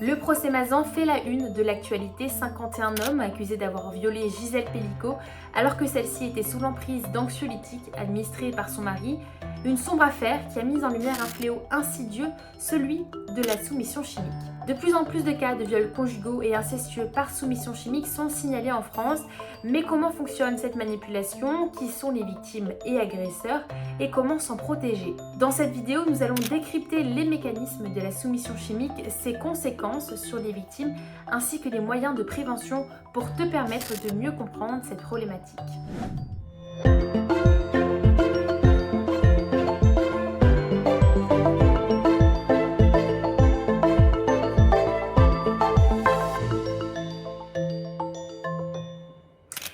Le procès Mazan fait la une de l'actualité. 51 hommes accusés d'avoir violé Gisèle Pelicot alors que celle-ci était sous l'emprise d'anxiolytiques administrés par son mari. Une sombre affaire qui a mis en lumière un fléau insidieux, celui de la soumission chimique. De plus en plus de cas de viols conjugaux et incestueux par soumission chimique sont signalés en France. Mais comment fonctionne cette manipulation? Qui sont les victimes et agresseurs? Et comment s'en protéger? Dans cette vidéo, nous allons décrypter les mécanismes de la soumission chimique, ses conséquences sur les victimes, ainsi que les moyens de prévention pour te permettre de mieux comprendre cette problématique.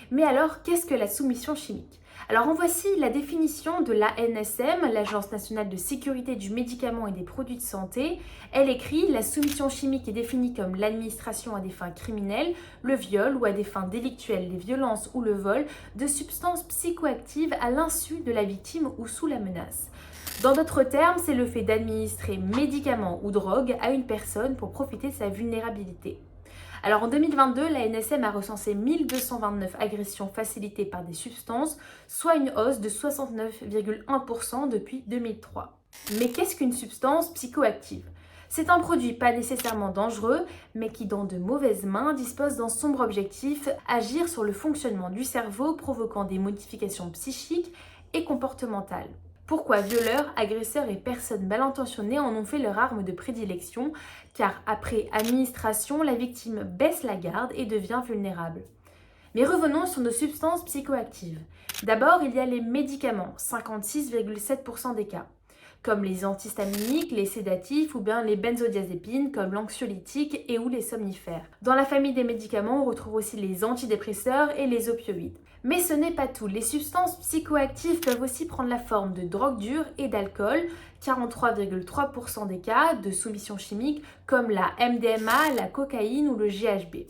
Mais alors, qu'est-ce que la soumission chimique? Alors en voici la définition de l'ANSM, l'Agence nationale de sécurité du médicament et des produits de santé. Elle écrit: la soumission chimique est définie comme l'administration à des fins criminelles, le viol ou à des fins délictuelles, les violences ou le vol de substances psychoactives à l'insu de la victime ou sous la menace. Dans d'autres termes, c'est le fait d'administrer médicaments ou drogues à une personne pour profiter de sa vulnérabilité. Alors en 2022, la NSM a recensé 1229 agressions facilitées par des substances, soit une hausse de 69,1% depuis 2003. Mais qu'est-ce qu'une substance psychoactive? C'est un produit pas nécessairement dangereux, mais qui dans de mauvaises mains dispose d'un sombre objectif: agir sur le fonctionnement du cerveau, provoquant des modifications psychiques et comportementales. Pourquoi violeurs, agresseurs et personnes mal intentionnées en ont fait leur arme de prédilection? Car après administration, la victime baisse la garde et devient vulnérable. Mais revenons sur nos substances psychoactives. D'abord, il y a les médicaments, 56,7% des cas, comme les antihistaminiques, les sédatifs ou bien les benzodiazépines comme l'anxiolytique et ou les somnifères. Dans la famille des médicaments, on retrouve aussi les antidépresseurs et les opioïdes. Mais ce n'est pas tout. Les substances psychoactives peuvent aussi prendre la forme de drogue dure et d'alcool, 43,3% des cas de soumission chimique comme la MDMA, la cocaïne ou le GHB.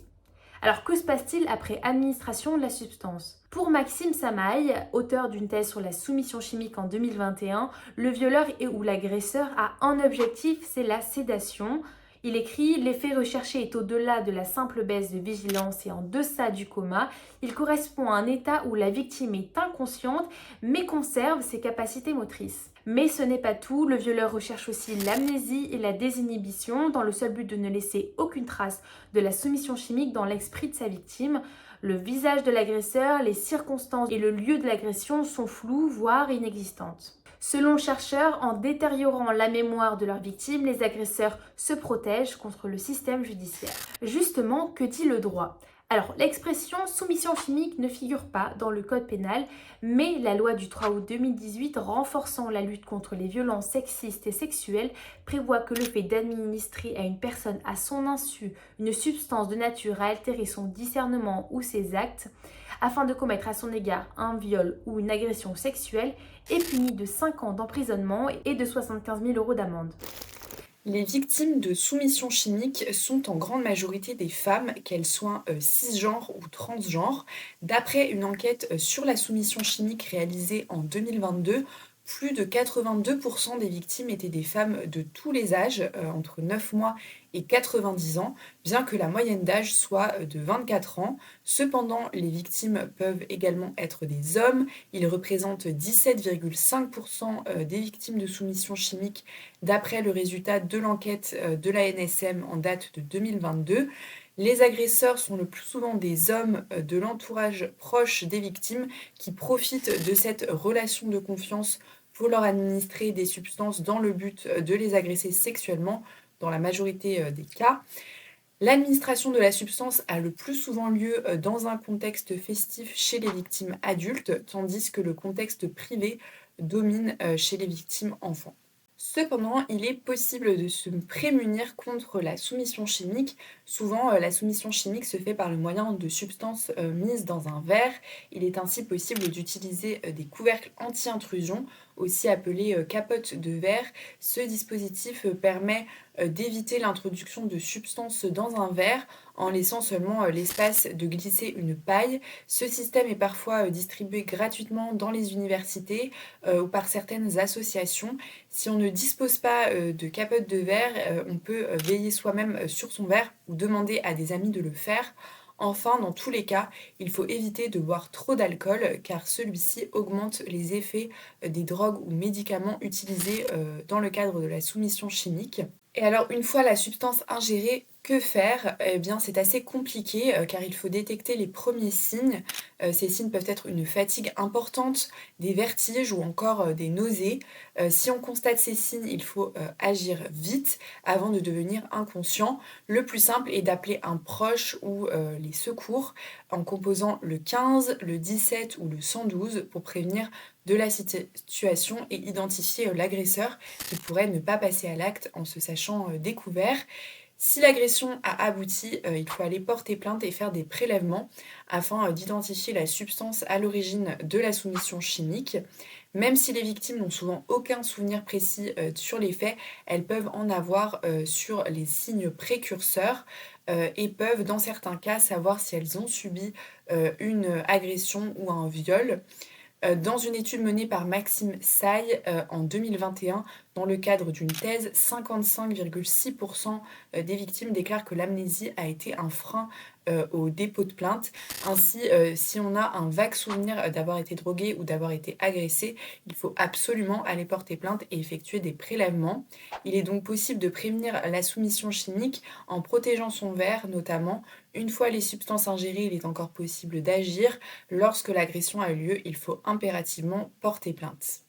Alors que se passe-t-il après administration de la substance? Pour Maxime Samaï, auteur d'une thèse sur la soumission chimique en 2021, le violeur ou l'agresseur a un objectif, c'est la sédation. Il écrit: l'effet recherché est au-delà de la simple baisse de vigilance et en deçà du coma. Il correspond à un état où la victime est inconsciente mais conserve ses capacités motrices. Mais ce n'est pas tout, le violeur recherche aussi l'amnésie et la désinhibition dans le seul but de ne laisser aucune trace de la soumission chimique dans l'esprit de sa victime. Le visage de l'agresseur, les circonstances et le lieu de l'agression sont flous, voire inexistantes. Selon le chercheur, en détériorant la mémoire de leurs victimes, les agresseurs se protègent contre le système judiciaire. Justement, que dit le droit? Alors, l'expression soumission chimique ne figure pas dans le code pénal, mais la loi du 3 août 2018 renforçant la lutte contre les violences sexistes et sexuelles prévoit que le fait d'administrer à une personne à son insu une substance de nature à altérer son discernement ou ses actes, afin de commettre à son égard un viol ou une agression sexuelle, est puni de 5 ans d'emprisonnement et de 75 000 € d'amende. Les victimes de soumission chimique sont en grande majorité des femmes, qu'elles soient cisgenres ou transgenres. D'après une enquête sur la soumission chimique réalisée en 2022, plus de 82% des victimes étaient des femmes de tous les âges, entre 9 mois et 90 ans, bien que la moyenne d'âge soit de 24 ans. Cependant, les victimes peuvent également être des hommes. Ils représentent 17,5% des victimes de soumission chimique d'après le résultat de l'enquête de la NSM en date de 2022. Les agresseurs sont le plus souvent des hommes de l'entourage proche des victimes qui profitent de cette relation de confiance pour leur administrer des substances dans le but de les agresser sexuellement dans la majorité des cas. L'administration de la substance a le plus souvent lieu dans un contexte festif chez les victimes adultes, tandis que le contexte privé domine chez les victimes enfants. Cependant, il est possible de se prémunir contre la soumission chimique. Souvent, la soumission chimique se fait par le moyen de substances mises dans un verre. Il est ainsi possible d'utiliser des couvercles anti-intrusion aussi appelée capote de verre. Ce dispositif permet d'éviter l'introduction de substances dans un verre en laissant seulement l'espace de glisser une paille. Ce système est parfois distribué gratuitement dans les universités ou par certaines associations. Si on ne dispose pas de capote de verre, on peut veiller soi-même sur son verre ou demander à des amis de le faire. Enfin, dans tous les cas, il faut éviter de boire trop d'alcool car celui-ci augmente les effets des drogues ou médicaments utilisés dans le cadre de la soumission chimique. Et alors, une fois la substance ingérée, que faire? Eh bien, c'est assez compliqué car il faut détecter les premiers signes. Ces signes peuvent être une fatigue importante, des vertiges ou encore des nausées. Si on constate ces signes, il faut agir vite avant de devenir inconscient. Le plus simple est d'appeler un proche ou les secours en composant le 15, le 17 ou le 112 pour prévenir de la situation et identifier l'agresseur qui pourrait ne pas passer à l'acte en se sachant découvert. Si l'agression a abouti, il faut aller porter plainte et faire des prélèvements afin d'identifier la substance à l'origine de la soumission chimique. Même si les victimes n'ont souvent aucun souvenir précis sur les faits, elles peuvent en avoir sur les signes précurseurs et peuvent dans certains cas savoir si elles ont subi une agression ou un viol. Dans une étude menée par Maxime Saille en 2021, dans le cadre d'une thèse, 55,6% des victimes déclarent que l'amnésie a été un frein au dépôt de plainte. Ainsi, si on a un vague souvenir d'avoir été drogué ou d'avoir été agressé, il faut absolument aller porter plainte et effectuer des prélèvements. Il est donc possible de prévenir la soumission chimique en protégeant son verre notamment. Une fois les substances ingérées, il est encore possible d'agir. Lorsque l'agression a eu lieu, il faut impérativement porter plainte.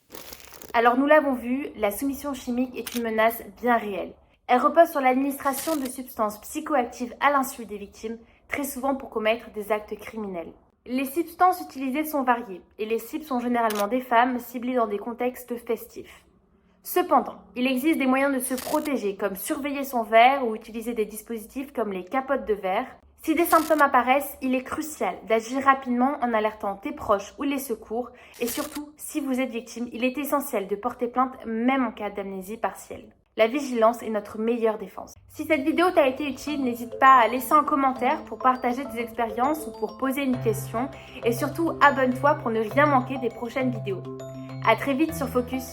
Alors nous l'avons vu, la soumission chimique est une menace bien réelle. Elle repose sur l'administration de substances psychoactives à l'insu des victimes, très souvent pour commettre des actes criminels. Les substances utilisées sont variées et les cibles sont généralement des femmes ciblées dans des contextes festifs. Cependant, il existe des moyens de se protéger comme surveiller son verre ou utiliser des dispositifs comme les capotes de verre. Si des symptômes apparaissent, il est crucial d'agir rapidement en alertant tes proches ou les secours et surtout, si vous êtes victime, il est essentiel de porter plainte même en cas d'amnésie partielle. La vigilance est notre meilleure défense. Si cette vidéo t'a été utile, n'hésite pas à laisser un commentaire pour partager tes expériences ou pour poser une question et surtout abonne-toi pour ne rien manquer des prochaines vidéos. À très vite sur Focus.